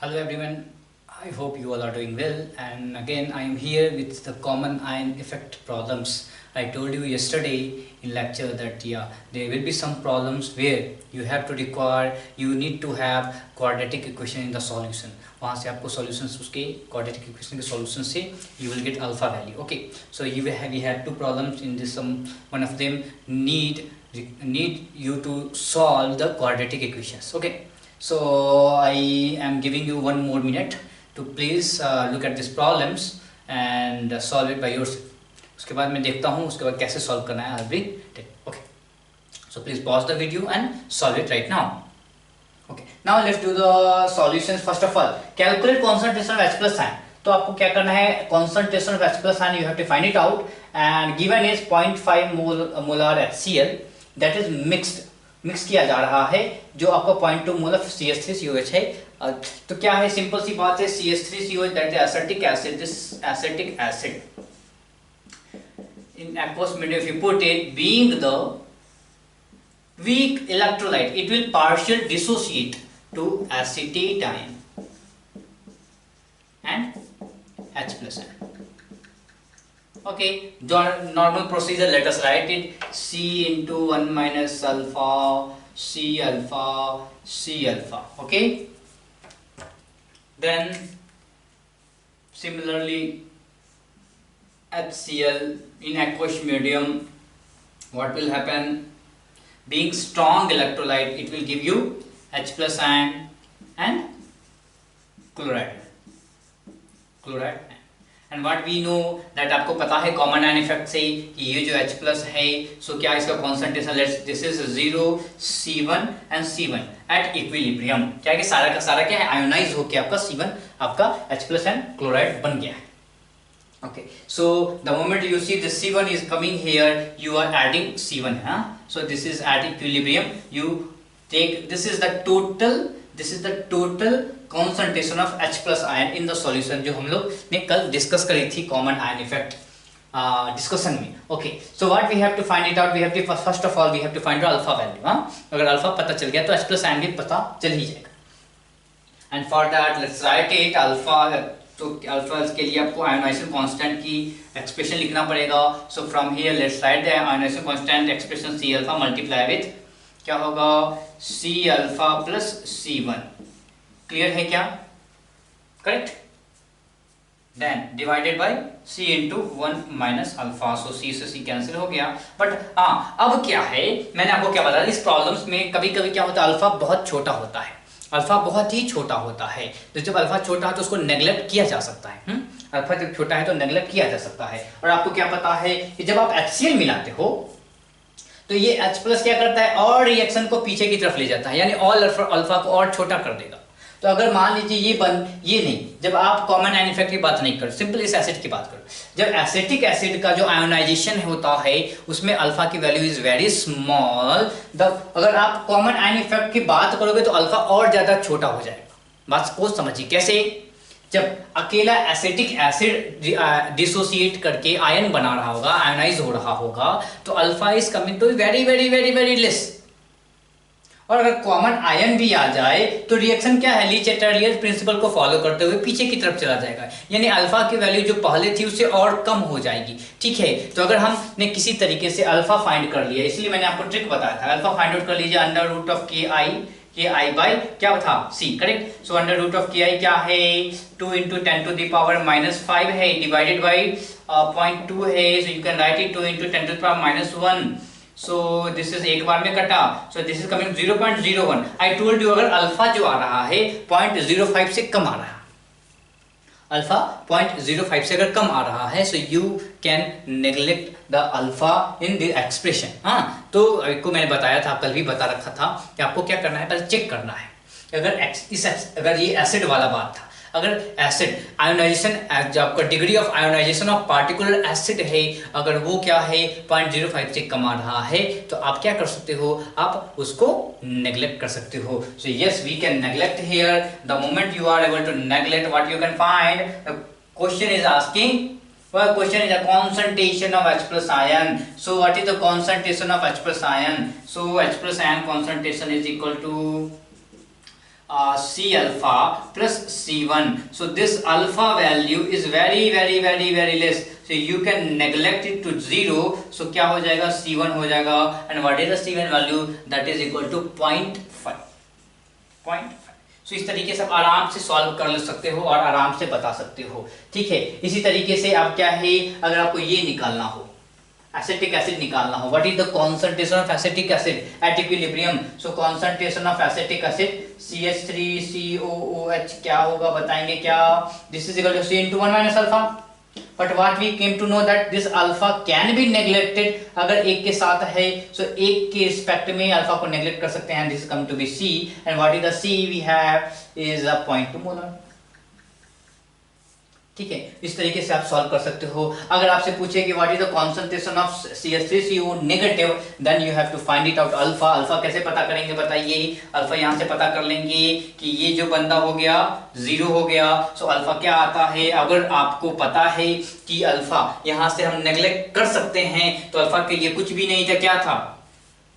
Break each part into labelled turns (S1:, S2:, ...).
S1: Hello everyone, I hope you all are doing well, and again I am here with the common ion effect problems. I told you yesterday in lecture that there will be some problems where you need to have quadratic equation in the solution. वहाँ से आपको solutions उसके quadratic equation के solution से you will get alpha value. Okay, so we have two problems in this. One of them need you to solve the quadratic equations. Okay. So I am giving you one more minute to please look at these problems and solve it by yourself. उसके बाद मैं देखता हूँ उसके बाद कैसे solve करना है. I'll be okay. So please pause the video and solve it right now. Okay. Now let's do the solutions. First of all, calculate concentration of H plus ion. तो आपको क्या करना है? Concentration of H plus ion you have to find it out, and given is 0.5 molar HCl that is mix किया जा रहा है, जो आपका 0.2 मोल ऑफ CH3COH है. तो क्या है? सिंपल सी बात है, CH3COH that is acetic acid. This acetic acid in aqueous medium, if you put it, being the weak electrolyte, it will partially dissociate to acetate ion and H plus ion. Okay, normal procedure, let us write it. C into 1 minus alpha, C alpha, C alpha. Okay, then similarly HCl in aqueous medium, what will happen? Being strong electrolyte, it will give you H plus ion and chloride. And what we know that आपको पता है common ion effect से कि ये जो H plus है, सो क्या इसका concentration, this is 0 C1 and C1 at equilibrium. क्या है कि सारा का सारा क्या है? आयोनाइज होके आपका C1 आपका H प्लस एंड क्लोराइड बन गया है. Okay, so the moment you see the C1 is coming here, you are adding C1. So this is at equilibrium. You take this is the total concentration of H plus ion in the solution, जो हम लोग ने कल discuss करी थी common ion effect discussion में. Okay, so what we have to find it out? We have to first of all we have to find the alpha value. अगर alpha पता चल गया तो H plus ion भी पता चल ही जाएगा. And for that let's write it alpha. तो अल्फा के लिए आपको आयोनाइजेशन कांस्टेंट की एक्सप्रेशन लिखना पड़ेगा. So from here let's write the ionization constant expression C alpha multiply with क्या होगा? C alpha plus C1. Clear है क्या? Correct. Then divided by C into 1 minus alpha. So C से C cancel हो गया. But अब क्या है, मैंने आपको क्या बताया, इस प्रॉब्लम्स में कभी कभी क्या होता है, अल्फा बहुत छोटा होता है. अल्फा बहुत ही छोटा होता है, तो जब अल्फा छोटा है तो उसको नेग्लेक्ट किया जा सकता है. अल्फा जब छोटा है तो नेग्लेक्ट किया जा सकता है. और आपको क्या पता है कि जब आप HCl मिलाते हो तो ये H प्लस क्या करता है, और रिएक्शन को पीछे की तरफ ले जाता है, यानी ऑल अल्फा को और छोटा कर देगा. तो अगर मान लीजिए ये नहीं, जब आप कॉमन आयन इफेक्ट की बात नहीं कर, सिंपल इस एसिड की बात करो, जब एसिटिक एसिड का जो आयोनाइजेशन होता है उसमें अल्फा की वैल्यू इज वेरी स्मॉल. अगर आप कॉमन आयन इफेक्ट की बात करोगे तो अल्फा और ज्यादा छोटा हो जाएगा. बात को समझिए कैसे. जब अकेला एसिटिक एसिड डिसोसिएट करके आयन बना रहा होगा, आयोनाइज हो रहा होगा, तो alpha is coming to very very very very less. और अगर कॉमन आयन भी आ जाए तो रिएक्शन क्या है, ली चैटर्लियर्स प्रिंसिपल को फॉलो करते हुए पीछे की तरफ चला जाएगा, यानी अल्फा की वैल्यू जो पहले थी उससे और कम हो जाएगी. ठीक है, तो अगर हमने किसी तरीके से अल्फा फाइंड कर लिया, इसलिए मैंने आपको ट्रिक बताया था, अल्फा फाइंड आउट कर लीजिए under root of K I by क्या था C. करेक्ट. So under root of K I क्या है, 2 इंटू 10 टू द पावर -5 है, डिवाइडेड बाई 0.2 है. So you can write it 2 into 10 to the power -1. So this is एक बार में कटा, so this is coming 0.01. I told you अगर alpha जो आ रहा है 0.05 से कम आ रहा है, अल्फा 0.05 से अगर कम आ रहा है, so you can neglect the alpha in the expression. तो आपको मैंने बताया था, कल भी बता रखा था कि आपको क्या करना है, पहले चेक करना है. अगर ये एसिड वाला बात था, अगर एसिड आयोनाइजेशन जो आपका degree of ionization of particular acid है, अगर वो क्या है 0.05 से कम आ रहा है, तो आप क्या कर सकते हो, आप उसको नेग्लेक्ट कर सकते हो. So yes, we can neglect here. The moment you are able to neglect, what you can find, the question is asking, well, question is a concentration of H plus ion. So what is the concentration of H plus ion? So H plus ion concentration is equal to C alpha plus C1. So this alpha value is very less. So you can neglect it to 0. So क्या हो जाएगा, C1 हो जाएगा. And what is the C1 value? That is equal to 0.5. So इस तरीके से आप आराम से सॉल्व कर सकते हो और आराम से बता सकते हो. ठीक है, इसी तरीके से आप क्या है, अगर आपको ये निकालना हो, एसिटिक एसिड निकालना हो, what is the concentration of acetic acid at equilibrium. So concentration of acetic acid CH3COOH क्या होगा बताएंगे क्या. This is equal to C into 1 minus alpha. But what we came to know that this alpha can be neglected. अगर एक के साथ है, so एक के रिस्पेक्ट में अल्फा को नेग्लेक्ट कर सकते हैं. This is come to be C, and what is the C we have is a 0.2 molar. ठीक है, इस तरीके से आप सॉल्व कर सकते हो. अगर आपसे पूछे कि what is the concentration of CH3CO negative, then you have to find it out alpha. Alpha कैसे पता करेंगे बताइए. अल्फा यहाँ से पता कर लेंगे कि ये जो बंदा हो गया 0 हो गया. सो अल्फा क्या आता है, अगर आपको पता है कि अल्फा यहाँ से हम नेग्लेक्ट कर सकते हैं, तो अल्फा के लिए कुछ भी नहीं था. क्या था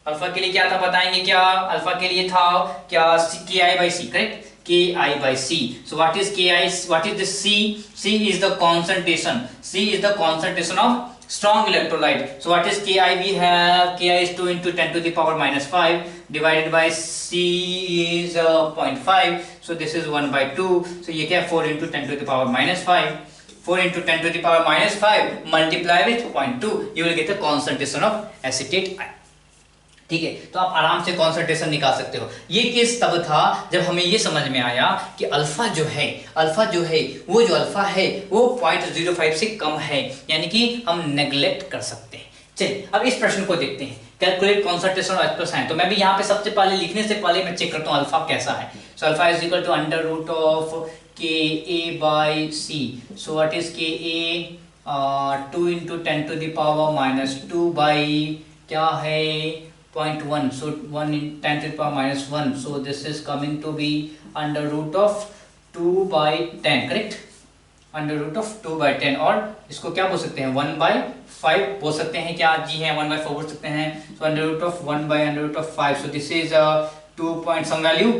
S1: अल्फा के लिए, क्या था बताएंगे क्या. अल्फा के लिए था क्या, KI/C, correct, KI/C. So what is KI? What is the C? C is the concentration. C is the concentration of strong electrolyte. So what is KI? We have KI is 2 into 10 to the power minus 5 divided by C is 0.5. So this is 1 by 2. So ये क्या है, 4 into 10 to the power minus 5. 4 into 10 to the power minus 5 multiply with 0.2. You will get the concentration of acetate ion. ठीक है, तो आप आराम से concentration निकाल सकते हो. ये केस तब था जब हमें ये समझ में आया कि अल्फा जो है वो जो अल्फा है वो 0.05 से कम है, यानी कि हम नेग्लेक्ट कर सकते हैं. चलिए अब इस प्रश्न को देखते हैं. Calculate concentration of H+ ion. तो मैं भी यहाँ पे सबसे पहले लिखने से पहले मैं चेक करता हूँ अल्फा कैसा है. So alpha is equal to under root of KA/C. So what is KA, 2 into 10 to the power minus 2 by क्या है 0.1. So 1 in 10 to the power minus 1. So this is coming to be under root of 2 by 10, correct? Under root of 2 by 10, और इसको क्या बोल सकते हैं 1 by 5 बोल सकते हैं. क्या जी है 1 by 4 बोल सकते हैं. So under root of 1 by under root of 5. So this is 2 point some value.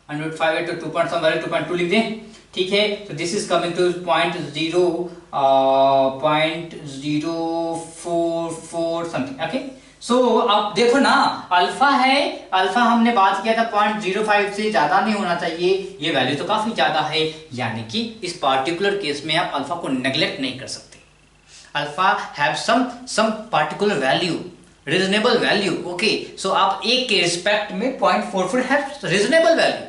S1: Under root 5 है तो 2 point some value 2.2 लिख दें. ठीक है, तो this is coming to 0.044 something. Okay, so आप देखो ना, अल्फा है, अल्फा हमने बात किया था 0.05 से ज्यादा नहीं होना चाहिए. ये वैल्यू तो काफी ज्यादा है, यानी कि इस पार्टिकुलर केस में आप अल्फा को नेग्लेक्ट नहीं कर सकते. Alpha have some particular value, reasonable value. Okay, so आप एक के रिस्पेक्ट में 0.44 है रीजनेबल वैल्यू,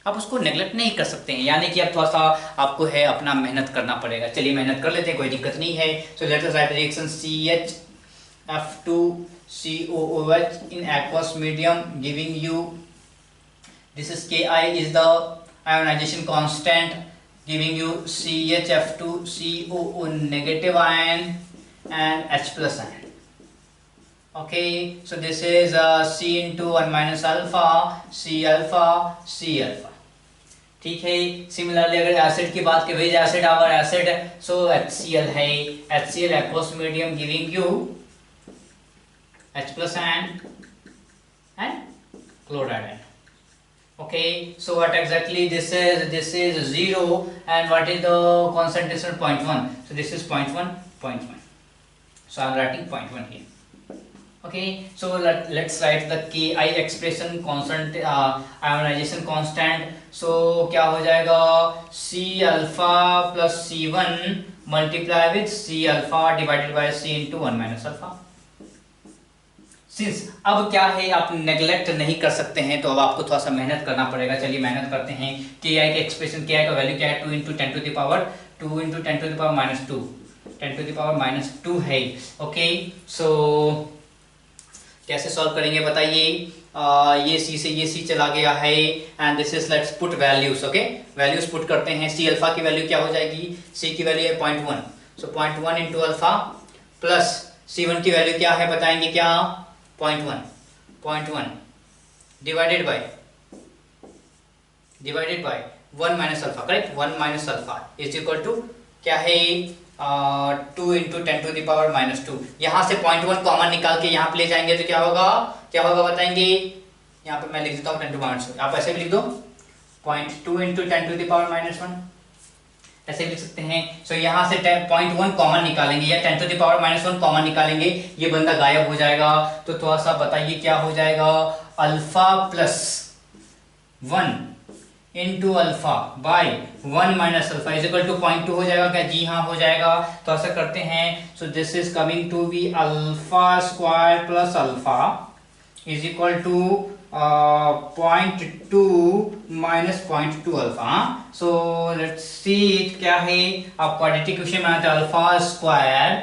S1: आप उसको नेग्लेक्ट नहीं कर सकते हैं. यानी कि अब थोड़ा सा आपको है अपना मेहनत करना पड़ेगा. चलिए मेहनत कर लेते हैं, कोई दिक्कत नहीं है. So let us right reaction CHF2COOH in aqueous medium giving you, this is Ki is the ionization constant, giving you CHF2COO negative ion and H+ ion. Okay, so this is C into 1 minus alpha, C alpha, C alpha. ठीक है, similarly अगर acid की बात करें, acid our acid, so HCl है, HCl aqueous medium giving you H+ ion and chloride ion. Okay, so what exactly this is 0, and what is the concentration 0.1. So this is 0.1. So I am writing 0.1 here. Okay, so let's write the Ki expression, constant ionization constant. So क्या हो जाएगा, C alpha plus C1 multiply with C alpha divided by C into 1 minus alpha. Since अब क्या है, आप neglect नहीं कर सकते हैं, तो अब आपको थोड़ा सा मेहनत करना पड़ेगा. चलिए मेहनत करते हैं. Ki के एक्सप्रेशन, Ki का वैल्यू क्या है, 2 into 10 to the power minus 2, 10 to the power minus 2 है. ओके, सो कैसे सॉल्व करेंगे बताइए. ये C से ये C चला गया है, and this is let's put values. Okay, values put करते हैं. C अल्फा की वैल्यू क्या हो जाएगी, C की वैल्यू है 0.1. सो 0.1 इंटू अल्फा प्लस C1 की वैल्यू क्या है बताएंगे क्या, 0.1 divided by 1 minus alpha, correct. 1 minus alpha is equal to क्या है, 2 into 10 to the power minus 2. यहाँ से 0.1 कॉमन निकाल के यहाँ पे ले जाएंगे तो क्या होगा बताएंगे यहाँ पे मैं लिख देता हूँ 10 to the power, आप ऐसे भी लिख दो 0.2 into 10 to the power -1, ऐसे लिख सकते हैं। सो यहाँ से 0.1 कॉमन निकालेंगे या 10 to the power -1 कॉमन निकालेंगे, ये बंदा गायब हो जाएगा। तो थोड़ा सा बताइए क्या हो जाएगा, alpha plus 1 into alpha by 1 minus alpha is equal to 0.2 हो जाएगा क्या? जी हाँ हो जाएगा। तो ऐसा करते हैं, so this is coming to be alpha square plus alpha is equal to 0.2 minus 0.2 alpha. So let's see क्या है, आप क्वाड्रेटिक इक्वेशन में आते हैं alpha square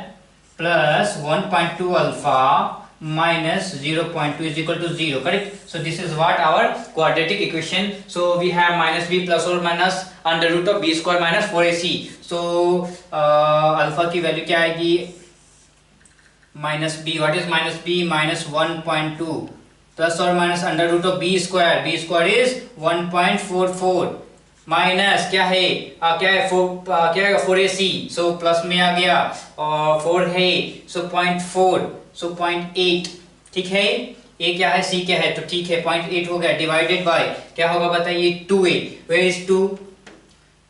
S1: plus 1.2 alpha minus 0.2 is equal to 0, correct? So this is what our quadratic equation. So we have minus b plus or minus under root of b square minus 4ac. So alpha की value क्या आएगी, minus b. What is minus b? Minus 1.2 plus or minus under root of b square. B square is 1.44 minus क्या है, क्या है 4ac. So plus में आ गया और 4 है, सो 0.4, सो 0.8, ठीक है। a क्या है, c क्या है, तो ठीक है 0.8 हो गया, डिवाइडेड बाय क्या होगा बताइए 2a, where is 2,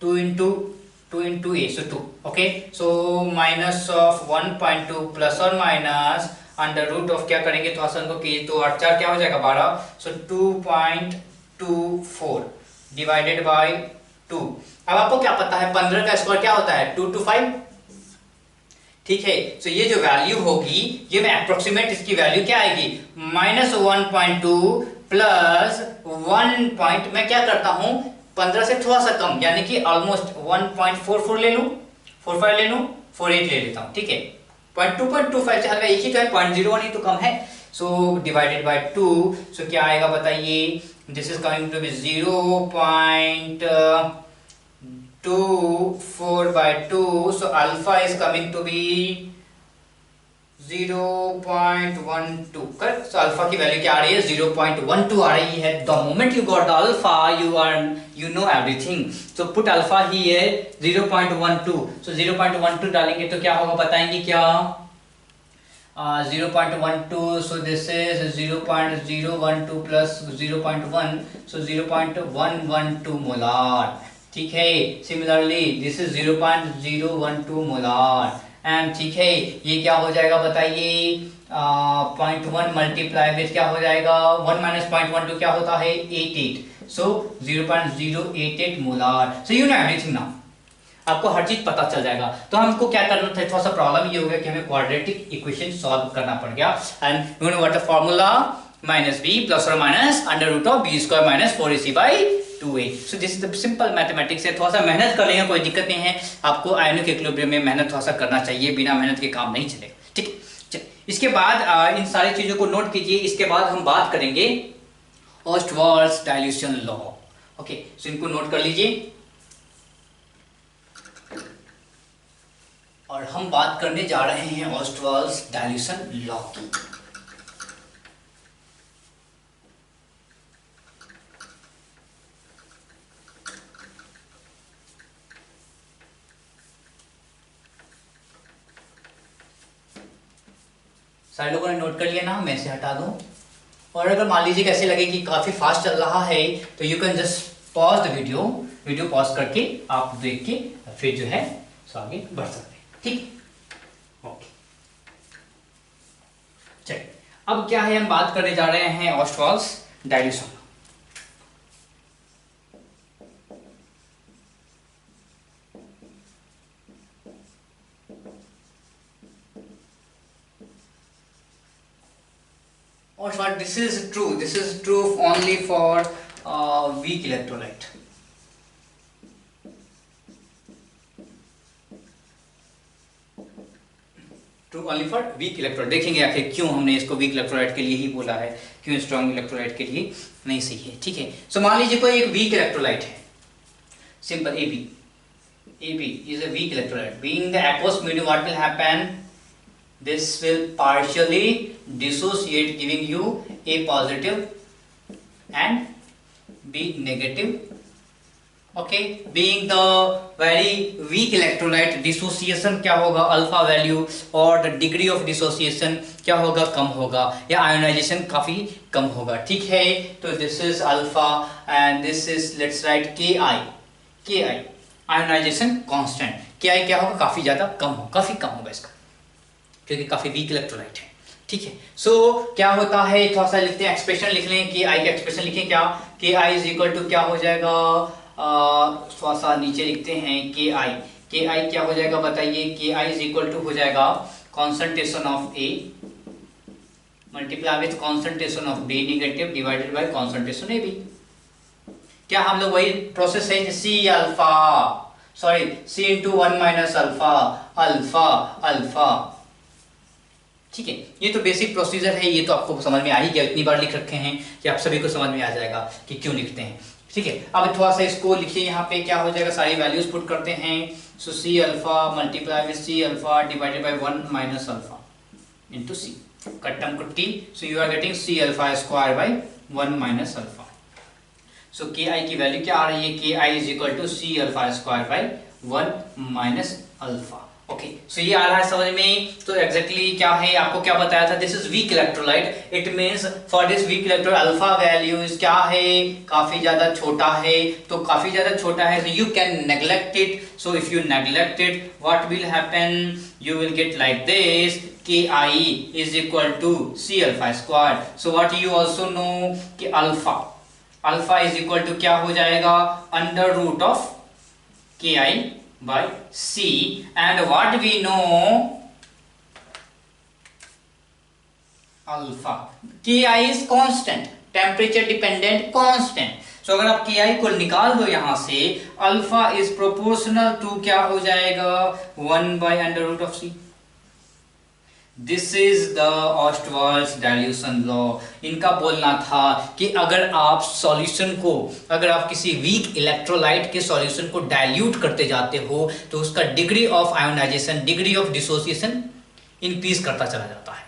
S1: 2 into a, so 2, okay. So minus of 1.2 plus और माइनस अंडर रूट ऑफ क्या करेंगे, तो आसान को कीजिए, तो 8 4 क्या हो जाएगा 12, सो 2.24 डिवाइडेड बाय 2। अब आपको क्या पता है 15 का स्क्वायर क्या होता है 2 to 5, ठीक है। सो ये जो वैल्यू होगी, ये मैं अप्रोक्सीमेट इसकी वैल्यू क्या आएगी, -1.2 प्लस 1 मैं क्या करता हूं 15 से थोड़ा सा कम, यानी कि ऑलमोस्ट 1.44 ले लूं, 45 ले लूं, 48 ले लेता हूं, ठीक है। 0.2.25 से हल्का एक ही तो है, 0.01 ही तो कम है। सो डिवाइडेड बाय 2, सो क्या आएगा बताइए, this is coming to be 0.24 by 2, so alpha is coming to be 0.12, correct? So alpha की वैल्यू क्या आ रही है 0.12 आ रही है। The moment you got the alpha, you know everything. So put alpha here 0.12. So 0.12 डालेंगे तो क्या होगा बताएंगे क्या, 0.12, so this is 0.012 plus 0.1, so 0.112 molar, ठीक है। Similarly this is 0.012 molar and ठीक है, ये क्या हो जाएगा बताइए 0.1 मल्टीप्लाई विथ क्या हो जाएगा 1 माइनस 0.12 क्या होता है 88, सो 0.088 molar. So you know everything now, आपको हर चीज पता चल जाएगा। तो हमको क्या करना था, थोड़ा सा प्रॉब्लम ये हो गया कि हमें क्वाड्रेटिक इक्वेशन सॉल्व करना पड़ गया। And you know what the formula, minus B plus और minus under root of B square minus 4ac by 2a। So this is the simple mathematics है। थोड़ा सा मेहनत कर लेंगे, कोई दिक्कत नहीं है। आपको आयनिक इक्विलिब्रियम में मेहनत थोड़ा सा करना चाहिए, बिना मेहनत के काम नहीं चलेगा, ठीक है। इसके बाद इन सारी चीजों को नोट कीजिए। इसके बाद हम बात करेंगे ऑस्टवाल्ड्स डाइल्यूशन लॉ, ओके। सो इनको नोट कर लीजिए और हम बात करने जा रहे हैं ऑस्टवाल्ड्स डाइल्यूशन लॉ की। सारे लोगों ने नोट कर लिया ना, मैं से हटा दूं। और अगर मान लीजिए कैसे लगे कि काफी फास्ट चल रहा है, तो you can just pause the video pause करके आप देख के फिर जो है सो आगे बढ़ सकते हैं, ठीक, ओके। चलिए अब क्या है, हम बात करने जा रहे हैं ऑस्टवाल्ड्स dilution. What this is true only for weak electrolyte. True only for weak electrolyte। देखेंगे आखिर क्यों हमने इसको वीक इलेक्ट्रोलाइट के लिए ही बोला है, क्यों स्ट्रॉन्ग इलेक्ट्रोलाइट के लिए नहीं सही है, ठीक है। सो मान लीजिए कोई एक वीक इलेक्ट्रोलाइट है, simple AB is a weak electrolyte. Being the aqueous medium, what will happen? This will partially dissociate, giving you A positive and B negative okay, being the very weak electrolyte, dissociation क्या होगा, alpha value, और the degree of dissociation क्या होगा, कम होगा, या ionisation काफी कम होगा। ठीक है, तो this is alpha and this is, let's write के आई, के आई आयोनाइजेशन कांस्टेंट, के आई क्या होगा, काफी ज्यादा कम हो, काफी कम होगा इसका, क्योंकि काफी वीक इलेक्ट्रोलाइट है। ठीक है, सो क्या होता है, थोड़ा सा लिखते हैं, एक्सप्रेशन लिख लें, के आई का एक्सप्रेशन लिखें, क्या के आई इज इक्वल टू क्या हो जाएगा, थोड़ा सा नीचे लिखते हैं, के आई क्या हो जाएगा बताइए, के आई इज इक्वल टू हो जाएगा concentration of A multiply with concentration of B negative divided by concentration A B. क्या हम लोग वही प्रोसेस है, C alpha, sorry C into 1 minus alpha, alpha alpha. ठीक है, ये तो बेसिक प्रोसीजर है, ये तो आपको समझ में आ ही गया, इतनी बार लिख रखे हैं कि आप सभी को समझ में आ जाएगा कि क्यों लिखते हैं। ठीक है, अब थोड़ा सा इसको लिखिए, यहाँ पे क्या हो जाएगा, सारी वैल्यूज पुट करते हैं। So C alpha multiply with C alpha divided by 1 minus alpha into C, कट्टम कुट्टी, so you are getting C alpha square by 1 minus alpha. So K I की वैल्यू क्या आ रही है, K I is equal to C alpha square by 1 minus alpha. Okay, so ये आ रहा है समझ में। तो एग्जैक्टली क्या है, आपको क्या बताया था, this is weak electrolyte, it means for this weak electrolyte alpha values क्या है, काफी ज्यादा छोटा है, तो काफी ज्यादा छोटा है, so you can neglect it, so if you neglect it what will happen, you will get like this, ki is equal to c alpha squared, so what you also know कि अल्फा इज इक्वल टू क्या हो जाएगा, under root of K I by C, and what we know alpha, K I is constant, temperature dependent constant. So अगर आप के आई को निकाल दो यहां से, अल्फा इज प्रोपोर्शनल टू क्या हो जाएगा, 1 by under root of C. This is the Ostwald's dilution law. इनका बोलना था कि अगर आप सॉल्यूशन को, अगर आप किसी वीक इलेक्ट्रोलाइट के सॉल्यूशन को डाइल्यूट करते जाते हो तो उसका degree of ionization, degree of dissociation increase करता चला जाता है।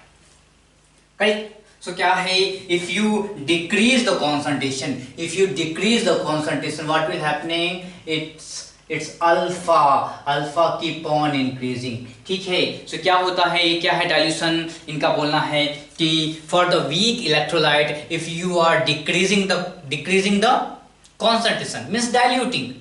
S1: करेक्ट। सो क्या है, if you decrease the concentration, if you decrease the concentration what will happening, it's alpha keep on increasing. ठीक है, सो क्या होता है, ये क्या है डाइल्यूशन, इनका बोलना है कि for the weak electrolyte if you are decreasing the concentration means diluting.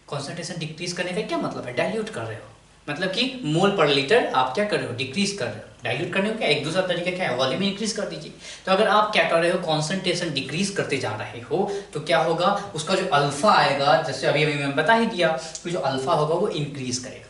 S1: Concentration decrease करने का क्या मतलब है, डाइल्यूट कर रहे हो, मतलब कि मोल पर लीटर आप क्या कर रहे हो, डिक्रीज कर रहे हो। डाइल्यूट करने को क्या, एक दूसरा तरीका क्या है, वॉल्यूम इंक्रीज कर दीजिए। तो अगर आप क्या कर रहे हो, कॉन्सेंट्रेशन डिक्रीज करते जा रहे हो तो क्या होगा, उसका जो अल्फा आएगा, जैसे अभी मैं बता ही दिया कि जो अल्फा होगा वो इंक्रीज करेगा,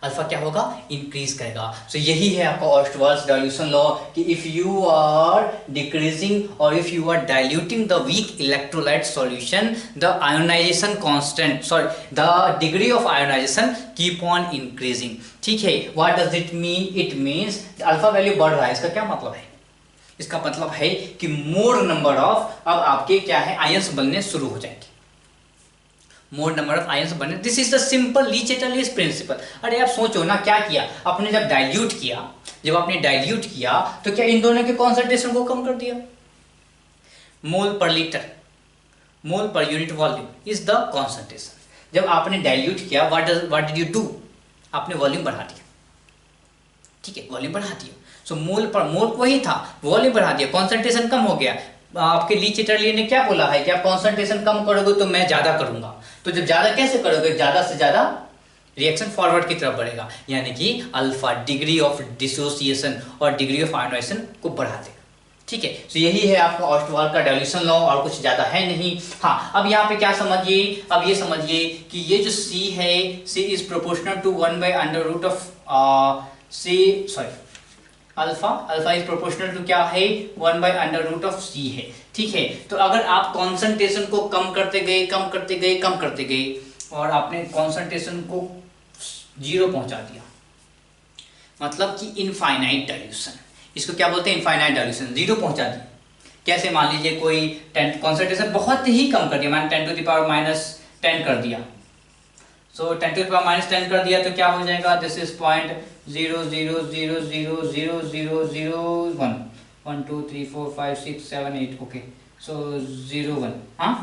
S1: अल्फा क्या होगा, इंक्रीज करेगा। सो यही है आपका ऑस्टवाल्ड्स डाइल्यूशन लॉ कि इफ यू आर डिक्रीजिंग और if you are diluting the weak electrolyte solution, the ionization constant, sorry the degree of ionization keep on increasing. ठीक है, what does it mean, it means alpha value बढ़ रहा है, इसका क्या मतलब है, इसका मतलब है कि मोर नंबर ऑफ, अब आपके क्या है, आयंस बनने शुरू हो जाएंगे, मोर नंबर ऑफ आयंस बने। This is the simple Le Chatelier's principle. अरे आप सोचो ना, क्या किया आपने, जब डाइल्यूट किया, जब आपने डाइल्यूट किया तो क्या इन दोनों के कॉन्सेंट्रेशन को कम कर दिया, मोल पर litre, mole per unit volume is the concentration. जब आपने डाइल्यूट किया, व्हाट डिड यू डू, आपने वॉल्यूम बढ़ा दिया। ठीक है, वॉल्यूम बढ़ा दिया, सो मोल पर, मोल वही था, वॉल्यूम बढ़ा दिया, कॉन्सेंट्रेशन कम हो गया। आपके ली चेटर्ली ने क्या बोला है कि आप कॉन्सेंट्रेशन कम करोगे तो मैं ज्यादा करूंगा, तो जब ज्यादा कैसे करोगे, ज्यादा से ज्यादा रिएक्शन फॉरवर्ड की तरफ बढ़ेगा, यानी कि अल्फा डिग्री ऑफ डिसोसिएशन और डिग्री ऑफ आयोनाइजेशन को बढ़ा देगा। ठीक है, तो यही है आपका ऑस्टवाल्ड का डाइल्यूशन लॉ, और कुछ ज्यादा है नहीं। हाँ, अब यहाँ पे क्या समझिए, अब ये समझिए कि ये जो C है, C is proportional to 1 by under root of alpha is proportional to क्या है, 1 by under root of C है। ठीक है, तो अगर आप कॉन्सेंट्रेशन को कम करते गए और आपने कॉन्सेंट्रेशन को 0 पहुंचा दिया, मतलब कि इनफाइनाइट डाइल्यूशन, इसको क्या बोलते हैं, इनफाइनाइट डाइल्यूशन, 0 पहुंचा दिया। कैसे, मान लीजिए कोई कॉन्सेंट्रेशन बहुत ही कम कर दिया, मैंने 10 टू द पावर -10 कर दिया, सो 10 टू द पावर -10 कर दिया तो क्या हो जाएगा, दिस इज 0.000000001 1 2 3 4 5 6 7 8, ओके, सो 0 1, हाँ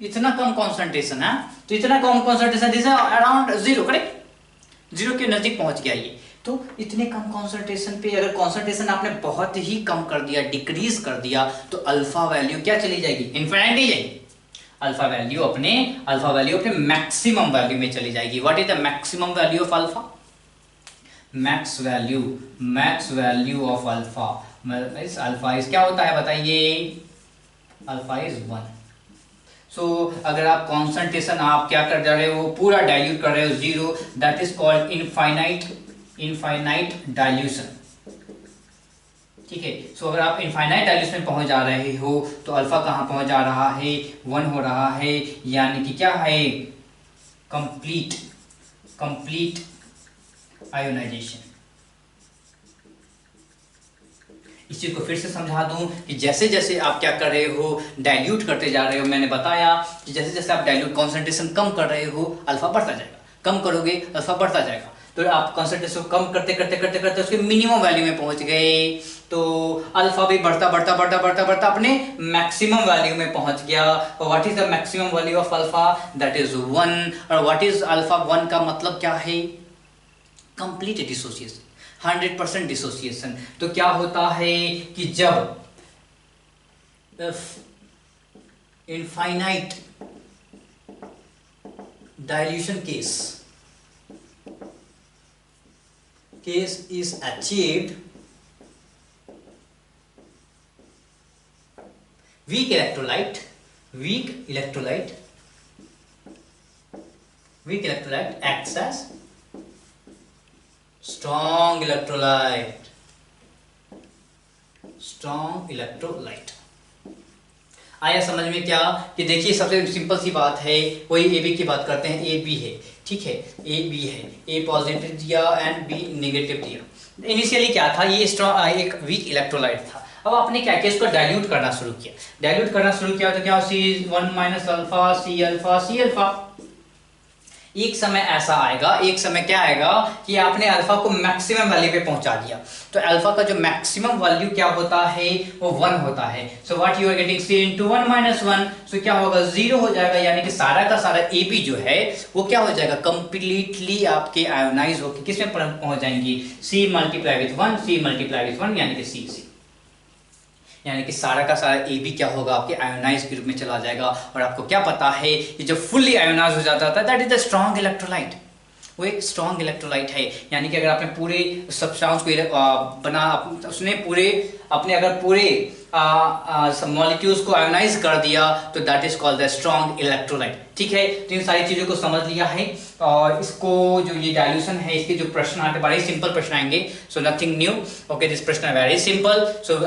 S1: इतना कम कॉन्सेंट्रेशन है, तो इतना कम concentration this around zero, correct, zero के नजदीक पहुंच गया ये। तो इतने कम कॉन्सेंट्रेशन पे अगर कॉन्सेंट्रेशन आपने बहुत ही कम कर दिया, डिक्रीज कर दिया, तो अल्फा वैल्यू क्या चली जाएगी, इनफिनिट ही जाएगी। अल्फा वैल्यू अपने मैक्सिमम वैल्यू में चली जाएगी। What is the maximum value of alpha? Max value of alpha, alpha is क्या होता है बताइए, अल्फा इज 1। सो अगर आप कॉन्सेंट्रेशन आप क्या कर रहे हो, पूरा डाइल्यूट कर रहे हो zero, that is called infinite dilution, ठीक है। सो अगर आप इनफाइनाइट डाइल्यूशन में पहुंच जा रहे हो तो अल्फा कहां पहुंच जा रहा है, 1 हो रहा है, यानी कि क्या है, कंप्लीट आयोनाइजेशन। इस चीज को फिर से समझा दूं कि जैसे जैसे आप क्या कर रहे हो, डाइल्यूट करते जा रहे हो, मैंने बताया कि जैसे जैसे आप डाइल्यूट कॉन्सेंट्रेशन कम कर रहे हो अल्फा बढ़ता जाएगा, कम करोगे अल्फा बढ़ता जाएगा। तो आप कॉन्सेंट्रेशन कम करते करते करते करते उसके मिनिमम वैल्यू में पहुंच गए, तो अल्फा भी बढ़ता अपने मैक्सिमम वैल्यू में पहुंच गया। What is the maximum value of alpha, that is 1। और व्हाट इज अल्फा 1 का मतलब क्या है, कंप्लीट डिसोसिएशन, 100% डिसोसिएशन। तो क्या होता है कि जब infinite dilution case is achieved, weak electrolyte acts as strong electrolyte। आया समझ में क्या, कि देखिए सबसे सिंपल सी बात है, वही ए बी की बात करते हैं, ए बी है, ठीक है, ए बी है, ए पॉजिटिव दिया एंड बी नेगेटिव दिया। इनिशियली क्या था, ये स्ट्रॉन्ग एक वीक इलेक्ट्रोलाइट था। अब आपने क्या किया, इसको डाइल्यूट करना शुरू किया, तो क्या C1 minus alpha C alpha. एक समय ऐसा आएगा, एक समय क्या आएगा कि आपने अल्फा को मैक्सिमम वैल्यू पे पहुंचा दिया, तो अल्फा का जो मैक्सिमम वैल्यू क्या होता है, वो 1 होता है। So what you are getting, C into 1 minus 1, so क्या होगा, 0 हो जाएगा, यानी कि सारा का सारा AB जो है वो क्या हो जाएगा, कंप्लीटली आपके आयोनाइज होकर किस में पहुंच जाएंगी, C मल्टीप्लाई विथ 1 यानी कि C, यानी कि सारा का सारा ए बी क्या होगा, आपके आयोनाइज के रूप में चला जाएगा। और आपको क्या पता है कि जब फुल्ली आयोनाइज हो जाता है that is the strong electrolyte, वो एक स्ट्रॉन्ग इलेक्ट्रोलाइट है। यानी कि अगर आपने पूरे सब्सटेंस को बना, उसने पूरे अपने अगर पूरे मॉलिक्यूल्स को आयोनाइज कर दिया तो that is called the strong electrolyte, ठीक है। तो इन सारी चीजों को समझ लिया है, और इसको जो ये डाइल्यूशन है इसके जो प्रश्न आते हैं बड़े सिंपल प्रश्न आएंगे, so nothing new, okay, this प्रश्न है very simple. So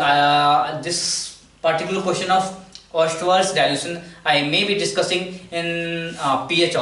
S1: this particular question of Ostwald's dilution I may be discussing in pH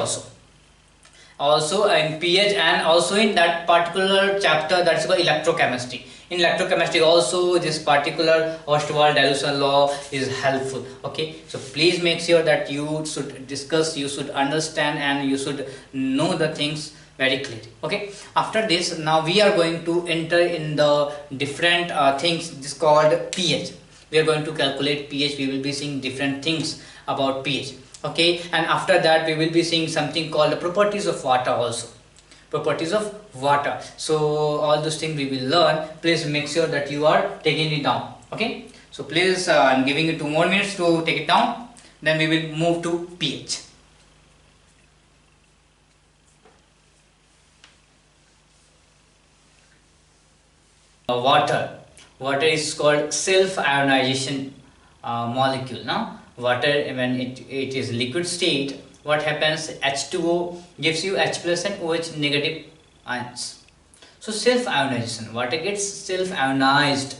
S1: also in pH, and also in that particular chapter that's called electrochemistry. In electrochemistry also this particular Ostwald dilution law is helpful, okay. So please make sure that you should discuss, you should understand, and you should know the things very clearly, okay. After this, now we are going to enter in the different things, this called pH. We are going to calculate pH, we will be seeing different things about pH, okay. And after that we will be seeing something called the properties of water also, properties of water. So all those things we will learn. Please make sure that you are taking it down, okay. So please, I'm giving you 2 more minutes to take it down, then we will move to pH. Water is called self ionization molecule. Now water, when it is liquid state, what happens, H2O gives you H plus and OH negative ions. So self ionization, water gets self ionized,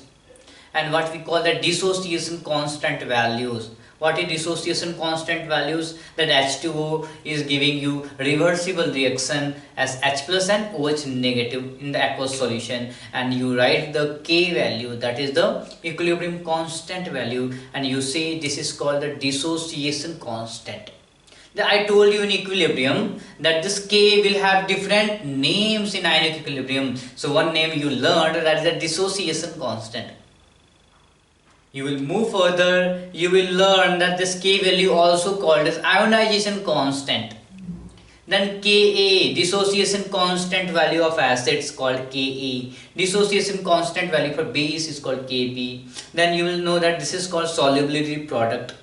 S1: and what we call the dissociation constant values. What is dissociation constant values? That H2O is giving you reversible reaction as H plus and OH negative in the aqueous solution, and you write the K value, that is the equilibrium constant value, and you say this is called the dissociation constant. I told you in equilibrium that this K will have different names in ionic equilibrium. So one name you learned, that is the dissociation constant. You will move further, you will learn that this K value also called as ionization constant. Then Ka, dissociation constant value of acids called Ka. Dissociation constant value for base is called Kb. Then you will know that this is called solubility product,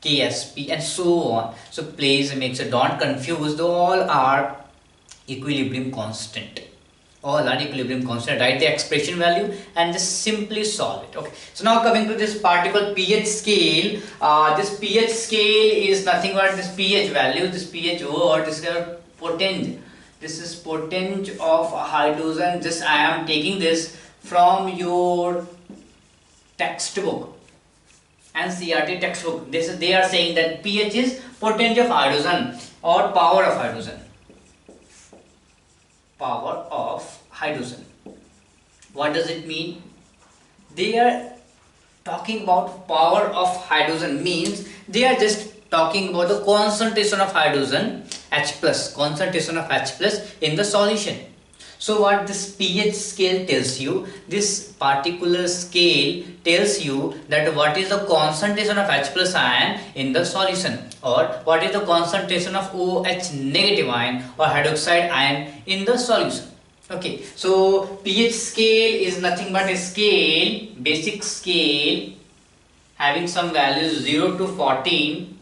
S1: Ksp, and so on. So please make sure don't confuse, they all are equilibrium constant. All are equilibrium constant. Write the expression value and just simply solve it. Okay. So now coming to this particle pH scale. This pH scale is nothing but this pH value. This pH word, this is potential. This is potential of hydrogen. Just I am taking this from your textbook, NCERT textbook. This is, they are saying that pH is potential of hydrogen or power of hydrogen. Power of hydrogen. What does it mean? They are talking about power of hydrogen, means they are just talking about the concentration of hydrogen, H plus, concentration of H plus in the solution. So what this pH scale tells you, this particular scale tells you that what is the concentration of H plus ion in the solution, or what is the concentration of OH negative ion or hydroxide ion in the solution. Okay, so pH scale is nothing but a scale, basic scale having some values 0 to 14.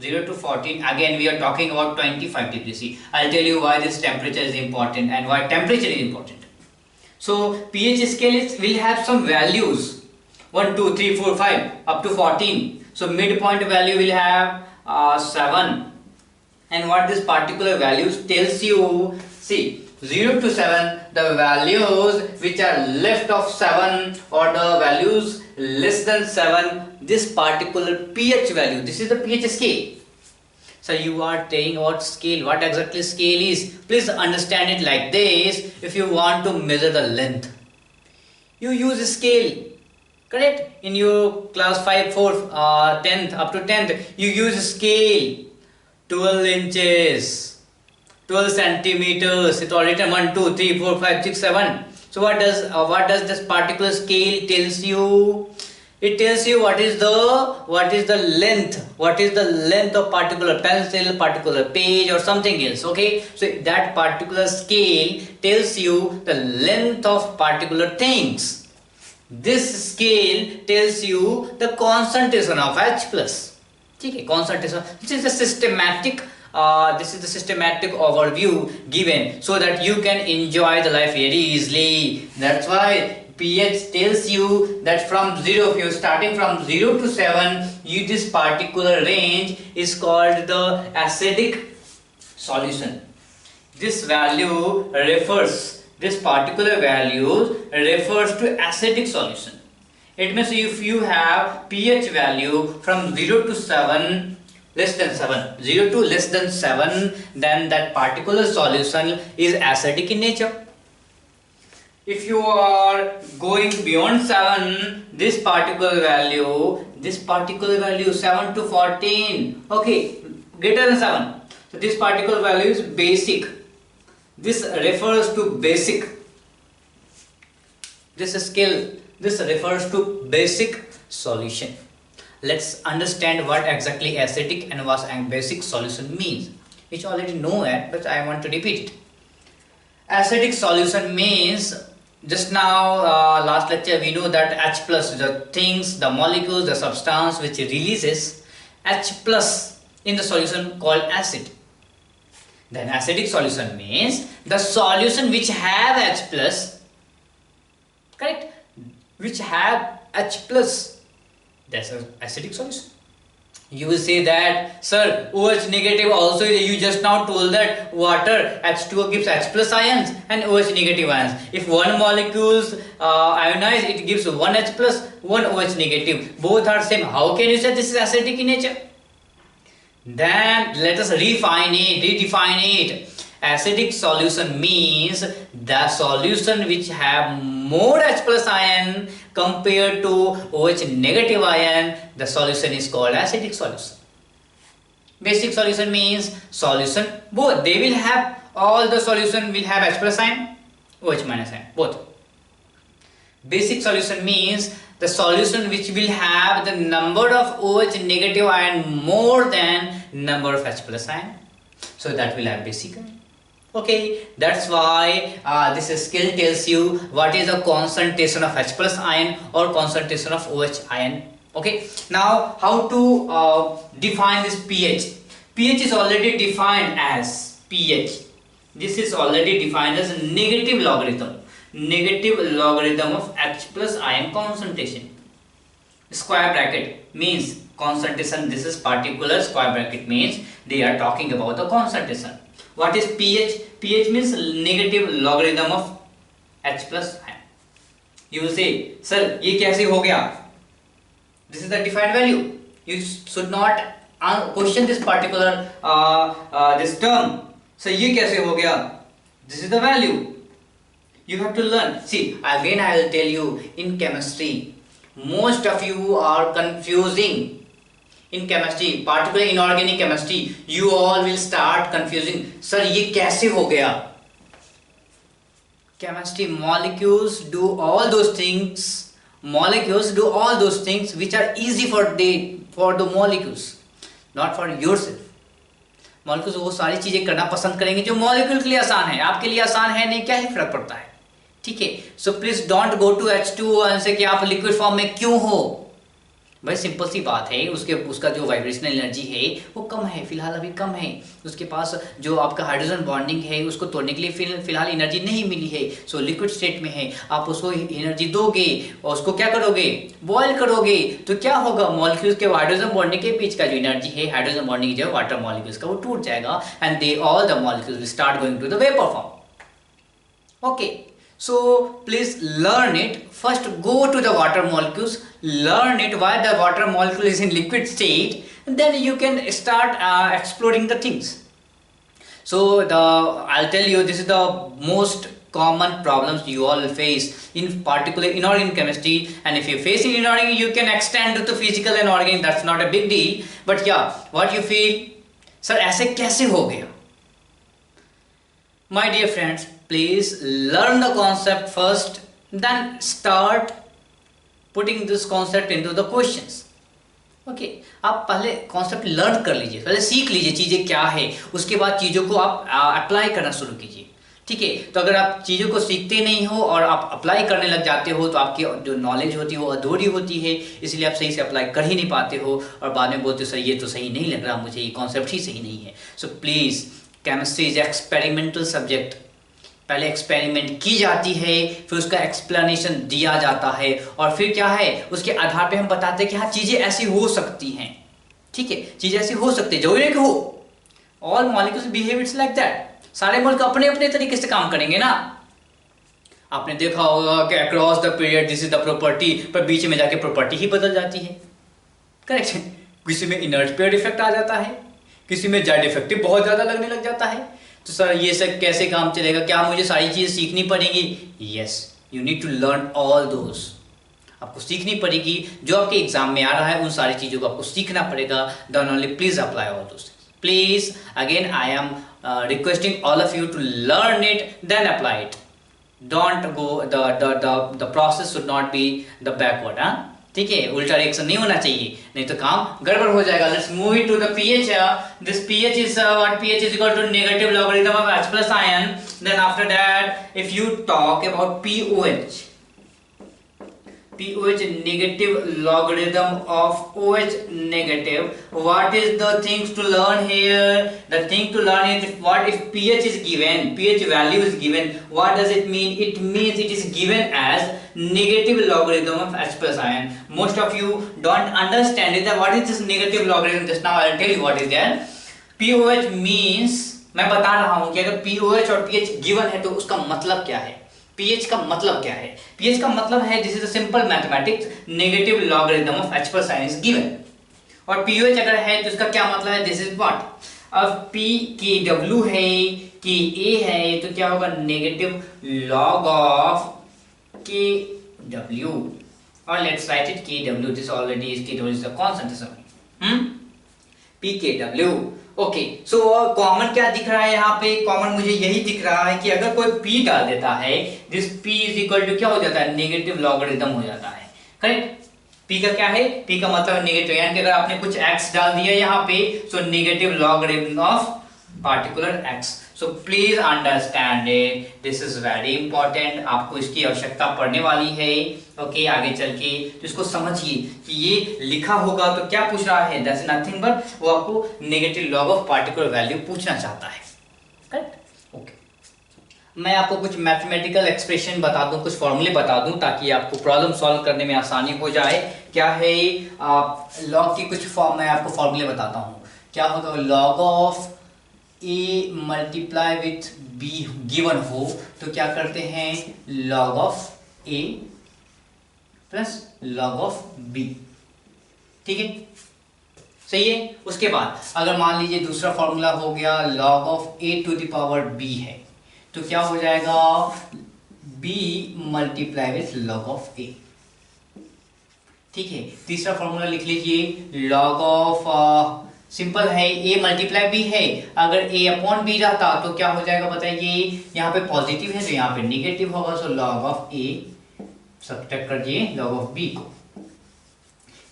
S1: 0 to 14, again we are talking about 25 degrees C. I'll tell you why this temperature is important and why temperature is important. So pH scale will have some values 1, 2, 3, 4, 5 up to 14. So midpoint value will have 7. And what this particular values tells you, see, 0 to 7, the values which are left of 7 or the values less than 7, this particular pH value, this is the pH scale. So you are saying what scale, what exactly scale is. Please understand it like this. If you want to measure the length, you use a scale, correct? In your class 5, 4, 10th, up to 10th, you use a scale, 12 inches. 12 centimeters, it already 1, 2, 3, 4, 5, 6, 7. So what does this particular scale tells you? It tells you what is the length of particular pencil, particular page or something else. Okay, so that particular scale tells you the length of particular things. This scale tells you the concentration of H plus. Okay, concentration. This is the systematic overview given so that you can enjoy the life very easily. That's why pH tells you that from 0, if you are starting from 0 to 7, this particular range is called the acidic solution. This particular value refers to acidic solution. It means if you have pH value from 0 to 7, less than 7, 0 to less than 7, then that particular solution is acidic in nature. If you are going beyond 7, this particular value 7 to 14, okay, greater than 7. So this particular value is basic. This refers to basic. This refers to basic solution. Let's understand what exactly acidic and what basic solution means, which you already know it, but I want to repeat it. Acidic solution means, just now last lecture we know that H plus, the things, the molecules, the substance which releases H plus in the solution called acid. Then acidic solution means the solution which have H plus, correct, which have H plus, that's an acidic solution. You will say that, sir, OH negative also, you just now told that water H2O gives H plus ions and OH negative ions. If one molecules ionize, it gives 1 H plus, 1 OH negative. Both are same. How can you say this is acidic in nature? Then let us redefine it. Acidic solution means the solution which have more H plus ion compared to OH negative ion, the solution is called acidic solution. Basic solution means solution, both they will have, all the solution will have H plus ion, OH minus ion, both. Basic solution means the solution which will have the number of OH negative ion more than number of H plus ion, so that will have basic ion. Okay, that's why this skill tells you what is the concentration of H plus ion or concentration of OH ion. Okay, now how to define this pH. pH is already defined as pH. This is already defined as negative logarithm of H plus ion concentration. Square bracket means concentration. This is particular. Square bracket means they are talking about the concentration. What is pH? pH means negative logarithm of H plus ion. You will say, sir, ये कैसे हो गया? This is the defined value. You should not question this particular this term. So ये कैसे हो गया? This is the value. You have to learn. See, again I will tell you, in chemistry, most of you are confusing. In chemistry, particularly inorganic chemistry, you all will start confusing. Sir, ये कैसे हो गया? Chemistry, molecules do all those things. Molecules do all those things which are easy for the molecules, not for yourself. Molecules वो सारी चीजें करना पसंद करेंगे जो मॉलिक्यूल के लिए आसान है, आपके लिए आसान है नहीं, क्या ही फर्क पड़ता है? ठीक है, so please don't go to H2O से कि आप लिक्विड फॉर्म में क्यों हो। भाई सिंपल सी बात है, उसका जो वाइब्रेशनल एनर्जी है वो कम है, फिलहाल अभी कम है। उसके पास जो आपका हाइड्रोजन बॉन्डिंग है उसको तोड़ने के लिए फिलहाल एनर्जी नहीं मिली है। सो लिक्विड स्टेट में है, आप उसको एनर्जी दोगे और उसको क्या करोगे? बॉयल करोगे, तो क्या होगा? मॉलिक्यूल्स के हाइड्रोजन बॉन्डिंग के बीच का जो एनर्जी है, हाइड्रोजन बॉन्डिंग जो है वाटर मॉलिक्यूल्स का, वो टूट जाएगा and they all the molecules will start going to the vapour form. Okay, so please learn it. First go to the water molecules, learn it why the water molecule is in liquid state, and then you can start exploring the things. So I'll tell you, this is the most common problems you all face in particular inorganic chemistry, and if you face in inorganic you can extend to physical and organic, that's not a big deal. But yeah, what you feel, sir ऐसे कैसे हो गया? My dear friends, please learn the concept first, then start putting this concept into the questions. Okay, आप पहले concept learn कर लीजिए, पहले सीख लीजिए चीज़ें क्या है, उसके बाद चीज़ों को आप अप्लाई करना शुरू कीजिए। ठीक है, तो अगर आप चीज़ों को सीखते नहीं हो और आप अप्लाई करने लग जाते हो तो आपकी जो नॉलेज होती है वो अधूरी होती है, इसलिए आप सही से अप्लाई कर ही नहीं पाते हो और बाद में बोलते हो सर ये तो सही नहीं लग रहा मुझे, ये कॉन्सेप्ट ही सही नहीं है। So please, chemistry is experimental subject. पहले एक्सपेरिमेंट की जाती है, फिर उसका एक्सप्लेनेशन दिया जाता है और फिर क्या है उसके आधार पे हम बताते हैं कि हाँ चीज़ें ऐसी हो सकती हैं। ठीक है, चीज़ें ऐसी हो सकती है, जरूरी है कि हो। All molecules behave it's like that. सारे मॉलिक्यूल अपने अपने तरीके से काम करेंगे ना। आपने देखा होगा कि across the period this is the property, पर बीच में जाके प्रॉपर्टी ही बदल जाती है। करेक्ट है, किसी में इनर्ट पेयर इफेक्ट आ जाता है, किसी में जेड इफेक्टिव बहुत ज़्यादा लगने लग जाता है। तो सर ये सब कैसे काम चलेगा? क्या मुझे सारी चीज़ें सीखनी पड़ेगी? Yes, you need to learn all those. आपको सीखनी पड़ेगी, जो आपके एग्जाम में आ रहा है उन सारी चीज़ों को आपको सीखना पड़ेगा। Then only please apply all those things. Please again I am requesting all of you to learn it then apply it. Don't go the process should not be the backward. हाँ, ठीक है, उल्टा रिएक्शन नहीं होना चाहिए, नहीं तो काम गड़बड़ हो जाएगा। Let's move it to the pH. This pH is what? pH is equal to negative logarithm of H plus ion. Then after that, if you talk about pOH, pOH negative logarithm of OH negative. What is the things to learn here? The thing to learn is what if pH is given, pH value is given. What does it mean? It means it is given as negative logarithm of H plus ion. Most of you don't understand it. That what is this negative logarithm? Just now I'll tell you what is that. pOH means, मैं बता रहा हूँ कि अगर pOH और pH given है तो उसका मतलब क्या है? pH का मतलब क्या है? pH का मतलब है this is a simple mathematics, negative logarithm of H plus ion is given. और pOH अगर है तो इसका क्या मतलब है? This is what? अब P के W है, के A है, तो क्या होगा? नेगेटिव लॉग ऑफ के W। और लेट्स राइट इट के W, दिस ऑलरेडी इज के W is the constant. P के W। ओके, सो कॉमन क्या दिख रहा है यहाँ पे? कॉमन मुझे यही दिख रहा है कि अगर कोई P डाल देता है, this P is equal to क्या हो जाता है? नेगेटिव लॉगरिथम हो जाता है। करेक्ट। P का क्या है? P का मतलब नेगेटिव, यानी कि अगर आपने कुछ x डाल दिया यहाँ पे, so negative logarithm of particular x। So please understand it, this is very important, आपको इसकी आवश्यकता पड़ने वाली है। ओके, आगे चल के तो इसको समझिए कि ये लिखा होगा तो क्या पूछ रहा है, दैट्स नथिंग बट वो आपको negative log of particular value पूछना चाहता है। करेक्ट। ओके, मैं आपको कुछ मैथमेटिकल एक्सप्रेशन बता दूं, कुछ फॉर्मूले बता दूं ताकि आपको प्रॉब्लम सॉल्व करने में आसानी हो जाए। क्या है, लॉग की कुछ फॉर्म, मैं आपको फॉर्मूले बताता हूं। क्या होगा, log of A multiply with B given हो तो क्या करते हैं, log of A plus log of B. ठीक है, सही है। उसके बाद अगर मान लीजिए दूसरा फॉर्मूला हो गया log of A to the power B है, तो क्या हो जाएगा, b multiply with log of a। ठीक है, तीसरा फॉर्मूला लिख लीजिए, लॉग ऑफ सिंपल है, a मल्टीप्लाई b है, अगर a अपॉन b रहता तो क्या हो जाएगा बताइए, यहाँ पे पॉजिटिव है तो यहाँ पे निगेटिव होगा, so log of a subtract करिए लॉग ऑफ b को।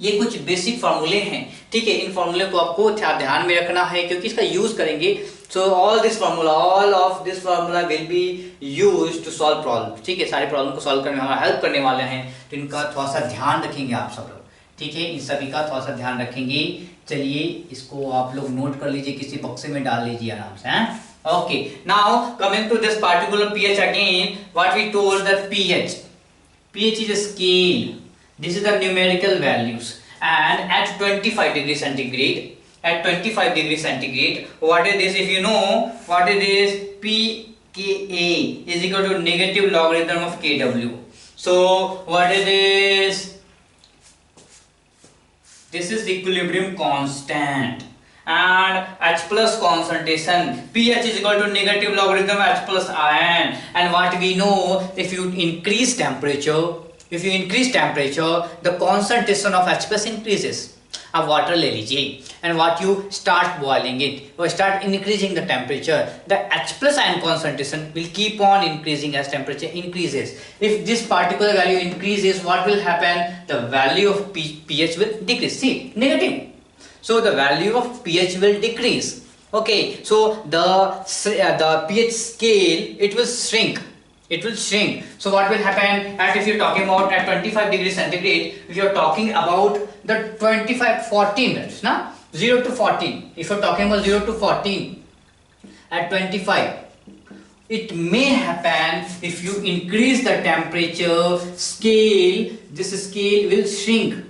S1: ये कुछ बेसिक फार्मूले हैं, ठीक है। इन फार्मूले को आपको ध्यान में रखना है क्योंकि इसका यूज करेंगे। So all of this formula will be used to solve problem. ठीक है, सारे प्रॉब्लम को सॉल्व करने में हमारा हेल्प करने वाले हैं, तो इनका थोड़ा सा ध्यान रखेंगे आप सब लोग। ठीक है, इन सभी का थोड़ा सा ध्यान रखेंगे। चलिए इसको आप लोग नोट कर लीजिए, किसी बक्से में डाल लीजिए आराम से। Okay, now coming to this particular pH again, what we told that pH is a scale. This is the numerical values, and at 25 degree centigrade, what is this? If you know what it is, pKa is equal to negative logarithm of kW. So what is this? This is equilibrium constant, and H plus concentration, pH is equal to negative logarithm H plus ion. And what we know, if you increase temperature, the concentration of H plus increases. अब water ले लीजिए, and what you start boiling it, or start increasing the temperature, the H plus ion concentration will keep on increasing as temperature increases. If this particular value increases, what will happen? The value of pH will decrease. See, negative. So the value of pH will decrease. Okay, so the pH scale, it will shrink. So what will happen, at if you're talking about at 25 degrees centigrade, if you're talking about the 14 minutes, na 0 to 14, if you're talking about 0 to 14 at 25, it may happen if you increase the temperature scale, this scale will shrink.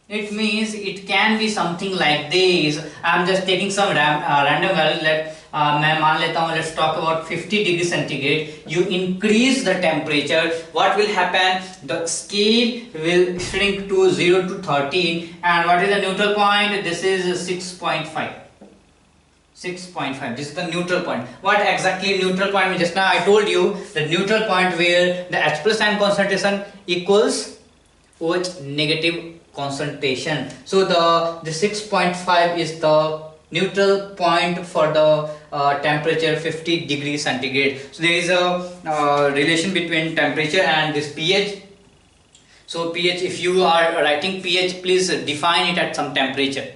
S1: It means it can be something like this. I'm just taking some random value. मैं मान लेता हूँ, let's talk about 50 degree centigrade. You increase the temperature, what will happen? The scale will shrink to 0 to 13. And what is the neutral point? This is 6.5. 6.5. This is the neutral point. What exactly neutral point means? Just now I told you the neutral point where the H plus ion concentration equals OH negative concentration. So the 6.5 is the neutral point for the temperature 50 degrees centigrade. So there is a relation between temperature and this pH. So pH, if you are writing pH, please define it at some temperature.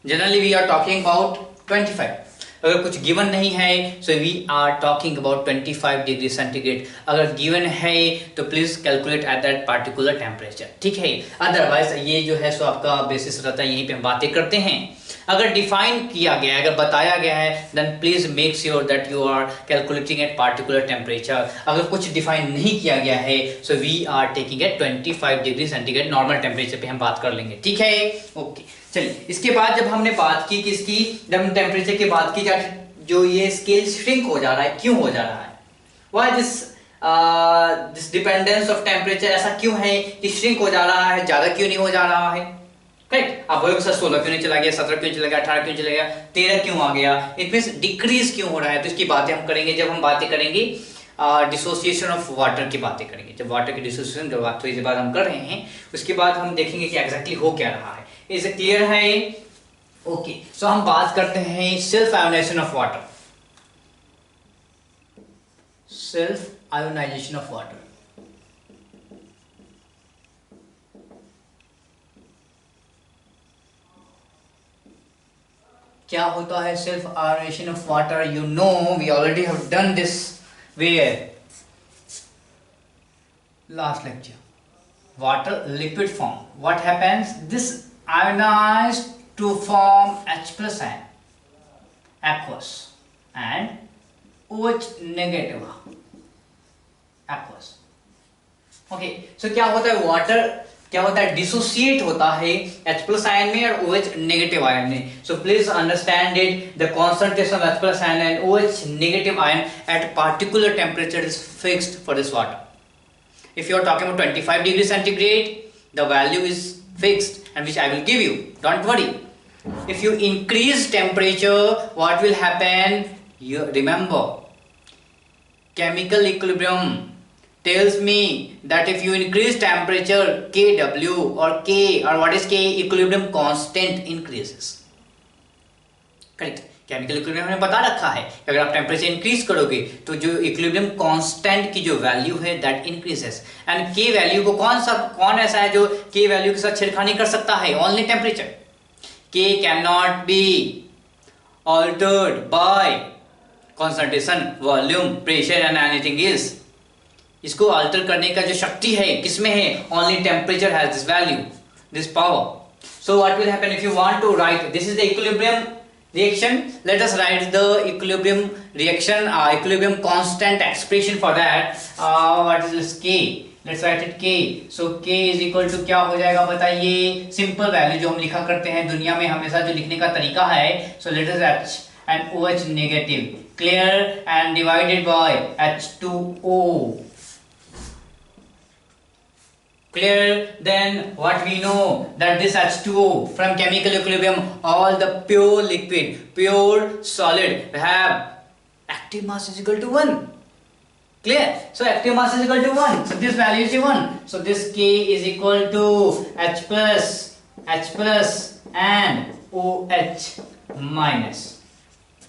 S1: Generally we are talking about 25. अगर कुछ given नहीं है, so we are talking about 25 degree centigrade. अगर given है तो please calculate at that particular temperature, ठीक है। Otherwise ये जो है सो आपका बेसिस रहता है, यहीं पे हम बातें करते हैं। अगर डिफाइन किया गया है, अगर बताया गया है, then please make sure that you are calculating at particular temperature. अगर कुछ डिफाइन नहीं किया गया है, so we are taking at 25 degree centigrade normal temperature पे हम बात कर लेंगे, ठीक है। ओके, चलिए इसके बाद जब हमने बात की किसकी, जब हम टेम्परेचर की बात की, जो ये स्केल श्रिंक हो जा रहा है, क्यों हो जा रहा है, why this dependence of temperature, ऐसा क्यों है कि श्रिंक हो जा रहा है, ज्यादा क्यों नहीं हो जा रहा है। करेक्ट, आप बोलोगे सर 16 क्यों नहीं चला गया, 17 क्यों चला गया, 18 क्यों चला गया, 13 क्यों आ गया, इट मींस डिक्रीज क्यों हो रहा है। तो इसकी बातें हम करेंगे जब हम बातें करेंगे डिसोसिएशन ऑफ वाटर की बातें करेंगे। जब वाटर की डिसोसिएशन की बात थोड़ी सी बात हम कर रहे हैं, उसके बाद हम देखेंगे कि एग्जैक्टली हो क्या रहा है। इज इट क्लियर है? ओके, सो हम बात करते हैं self ionization of water. Self ionization of water, क्या होता है self ionization of water? You know we already have done this where last lecture. Water liquid form, what happens? This ionized to form H plus ion, aqueous, and OH negative aqueous. Okay, so क्या होता है water, क्या होता है dissociate होता है H plus ion में और OH नेगेटिव आयन में. So please understand it, the concentration of H plus ion and OH negative ion at particular temperature is fixed for this water. If you are talking about 25 degrees centigrade, the value is fixed and which I will give you. Don't worry. If you increase temperature, what will happen? You remember, chemical equilibrium tells me that if you increase temperature, Kw or K or what is K, equilibrium constant increases. Correct. Chemical equilibrium हमने बता रखा है कि अगर आप temperature increase करोगे तो जो इक्विलिब्रियम कांस्टेंट की जो वैल्यू है दैट इंक्रीजेस. एंड के वैल्यू को कौन ऐसा है जो के वैल्यू के साथ छेड़खानी कर सकता है? Only temperature. K can not be altered by concentration, volume, pressure and anything else. इसको अल्टर करने का जो शक्ति है किसमें है? Only temperature has this value, this power. So what will happen if you want to write this is the equilibrium reaction? Let us write the equilibrium reaction, equilibrium constant expression for that. What is this K? Let's write it K. So K is equal to क्या हो जाएगा बताइए? Simple value जो हम लिखा करते हैं दुनिया में हमेशा जो लिखने का तरीका है. So let us H and OH negative, clear, and divided by H2O. Clear? Then what we know that this H2O from chemical equilibrium, all the pure liquid, pure solid have active mass is equal to 1. Clear? So active mass is equal to 1. So this value is 1. So this K is equal to H plus and OH minus.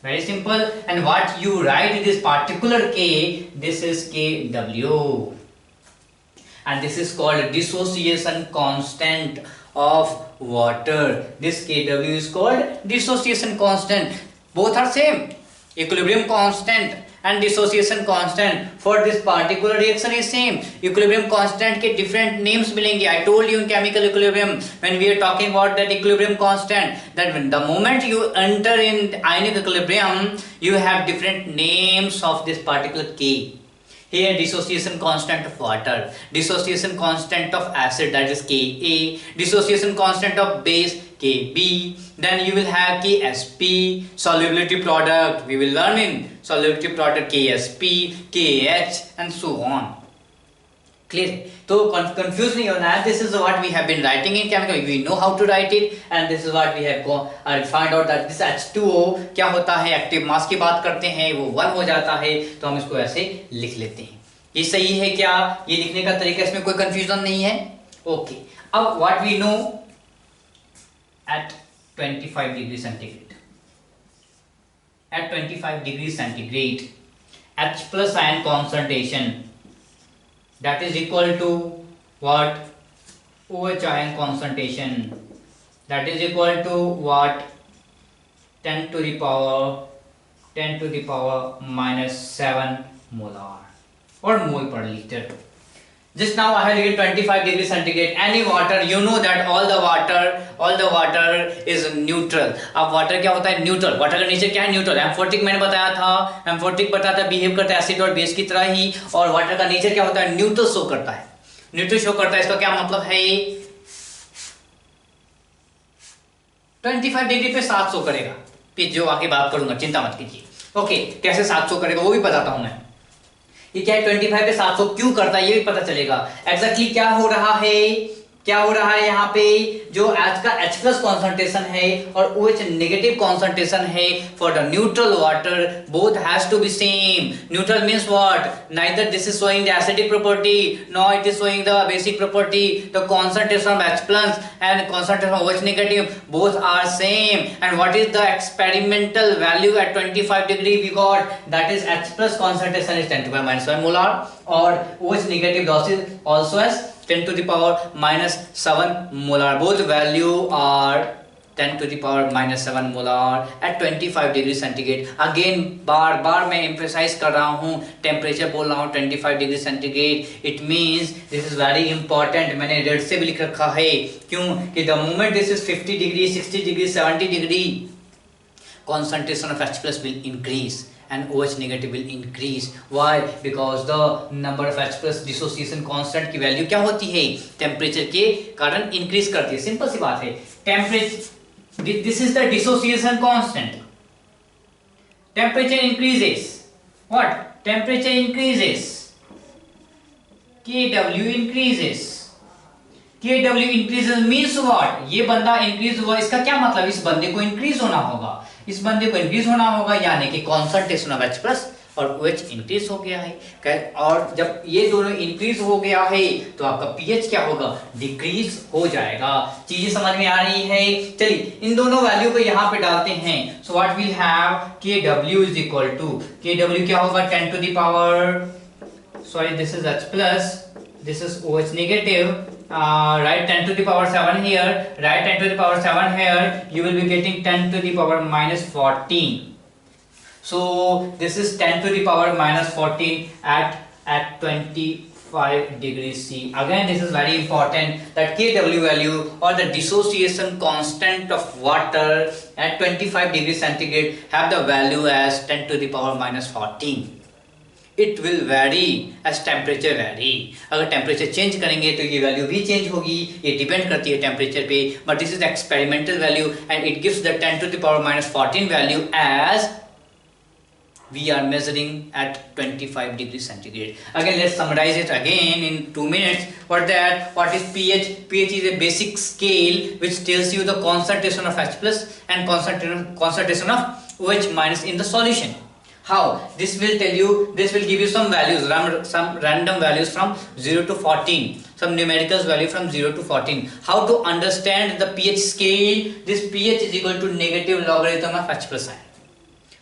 S1: Very simple. And what you write this particular K, this is Kw. And this is called dissociation constant of water. This Kw is called dissociation constant. Both are same. Equilibrium constant and dissociation constant for this particular reaction is same. Equilibrium constant के different names मिलेंगे. I told you in chemical equilibrium when we are talking about that equilibrium constant, that when the moment you enter in ionic equilibrium, you have different names of this particular K. Here dissociation constant of water, dissociation constant of acid, that is Ka, dissociation constant of base Kb, then you will have Ksp, solubility product, we will learn in solubility product Ksp, Kh and so on. Clear? तो confuse नहीं होना है. This is what we have been writing in chemical. We know how to write it, and this is what we have find out that this H2O क्या होता है. Active mass की बात करते हैं वो 1 हो जाता है, तो हम इसको ऐसे लिख लेते हैं. ये सही है क्या? ये लिखने का तरीका, इसमें कोई कंफ्यूजन नहीं है. ओके. अब what we know at 25 degree centigrade. At 25 degree centigrade, H plus ion concentration, that is equal to what? OH ion concentration, that is equal to what? 10 to the power minus 7 molar or mole per liter. Just now I have written 25 degree centigrade. Any water, you know that all the water is neutral. अब water क्या होता है? Neutral. water का nature क्या है? Neutral. एम्फोटिक मैंने बताया था. एम्फोटिक बताया था बिहेव करता है एसिड और बेस की तरह ही. और water का नेचर क्या होता है? न्यूट्रल शो करता है. न्यूट्रल शो करता है. इसका क्या मतलब है? 25 डिग्री पे 7 शो करेगा. फिर जो आगे बात करूंगा, चिंता मत कीजिए. ओके, कैसे 7 शो करेगा वो भी बताता हूं मैं. ये क्या है? 25 पे 700 क्यों करता है ये भी पता चलेगा. एग्जैक्टली क्या हो रहा है यहाँ पे? जो H का H प्लस कॉन्सेंट्रेशन है और OH नेगेटिव कॉन्सेंट्रेशन है for the neutral water, both has to be same. Neutral means what? Neither this is showing the acidic property no it is showing the basic property. The concentration of H plus and concentration of OH negative both are same. And what is the experimental value at 25 degree we got? That is H plus concentration is 10 to the power minus 1 molar और OH negative also as 10 to the power minus 7 molar. Both value are 10⁻⁻7 molar at 25 degree centigrade. Again बार बार मैं emphasise कर रहा हूँ, temperature बोल रहा हूँ 25 degree centigrade. It means this is very important, मैंने रेड से भी लिख रखा है। क्यों कि the moment this is 50 degree, 60 degree, 70 degree, concentration of H plus will increase and OH negative will increase. Why? Because the number of H plus dissociation constant की value क्या होती है, टेम्परेचर के कारण इंक्रीज करती है। सिंपल सी बात है, temperature, this is the dissociation constant. Temperature increases, what? Temperature increases, KW increases, KW increases means what? ये बंदा इंक्रीज हुआ, इसका क्या मतलब? इस बंदे को इंक्रीज होना होगा, इस बंदे को इंक्रीज होना होगा, यानी कि कॉन्सेंट्रेशन ऑफ H प्लस और OH इंक्रीज हो गया है। और जब ये दोनों इंक्रीज हो गया है तो आपका pH क्या होगा? डिक्रीज हो जाएगा। चीजें समझ में आ रही है? चलिए इन दोनों वैल्यू को यहाँ पे डालते हैं। So what we have, KW is equal to, KW क्या होगा? 10 to the power, sorry this is H plus, this is OH negative, write 10 to the power 7 here, write 10 to the power 7 here, you will be getting 10 to the power minus 14. So this is 10 to the power minus 14 at 25 degrees C. Again this is very important that KW value or the dissociation constant of water at 25 degrees centigrade have the value as 10 to the power minus 14. It will vary as temperature vary. अगर temperature change करेंगे तो ये value भी change होगी, ये depend करती है temperature पे, but this is experimental value and it gives the 10 to the power minus 14 value as we are measuring at 25 degrees centigrade. Again let's summarize it again in 2 minutes. What is pH? pH is a basic scale which tells you the concentration of H plus and concentration of OH minus in the solution. How? This will tell you, this will give you some values, some random values from 0 to 14, some numericals value from 0 to 14. How to understand the pH scale? This pH is equal to negative logarithm of H plus ion.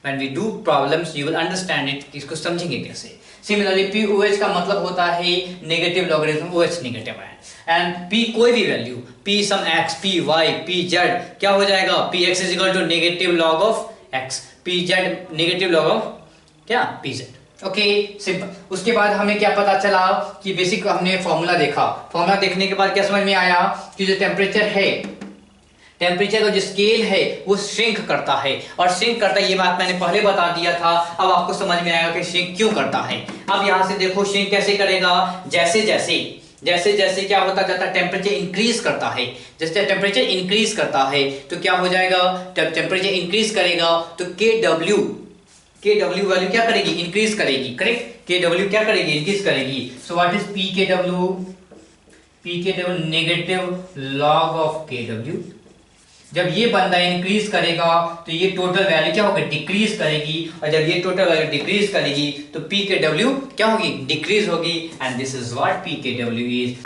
S1: When we do problems, you will understand it. इसको समझेंगे कैसे? Similarly, POH का मतलब होता है negative logarithm OH negative ion. And P कोई भी value, P some X, P Y, P Z क्या हो जाएगा? PX is equal to negative log of X, PZ negative log of क्या? PZ. Okay simple. उसके बाद हमें क्या पता चला कि बेसिक हमने फॉर्मूला देखा, फॉर्मूला देखने के बाद क्या समझ में आया कि जो टेम्परेचर है, टेम्परेचर का जो स्केल है वो श्रिंक करता है, और श्रिंक करता है ये बात मैंने पहले बता दिया था। अब आपको समझ में आएगा कि श्रिंक क्यों करता है। अब यहाँ से देखो श्रिंक कैसे करेगा, जैसे जैसे क्या होता जाता है, टेम्परेचर इंक्रीज करता है। जैसे टेम्परेचर इंक्रीज करता है तो क्या हो जाएगा, टेम्परेचर इंक्रीज करेगा तो KW वैल्यू क्या करेगी? इंक्रीज करेगी, करेक्ट? KW क्या करेगी? इंक्रीज करेगी। सो what is PKW? PKW negative log of KW। जब ये बंदा इंक्रीज करेगा तो ये टोटल वैल्यू क्या होगी? डिक्रीज करेगी, और जब ये टोटल वैल्यू डिक्रीज करेगी तो PKW क्या होगी? डिक्रीज होगी। And this is what PKW is.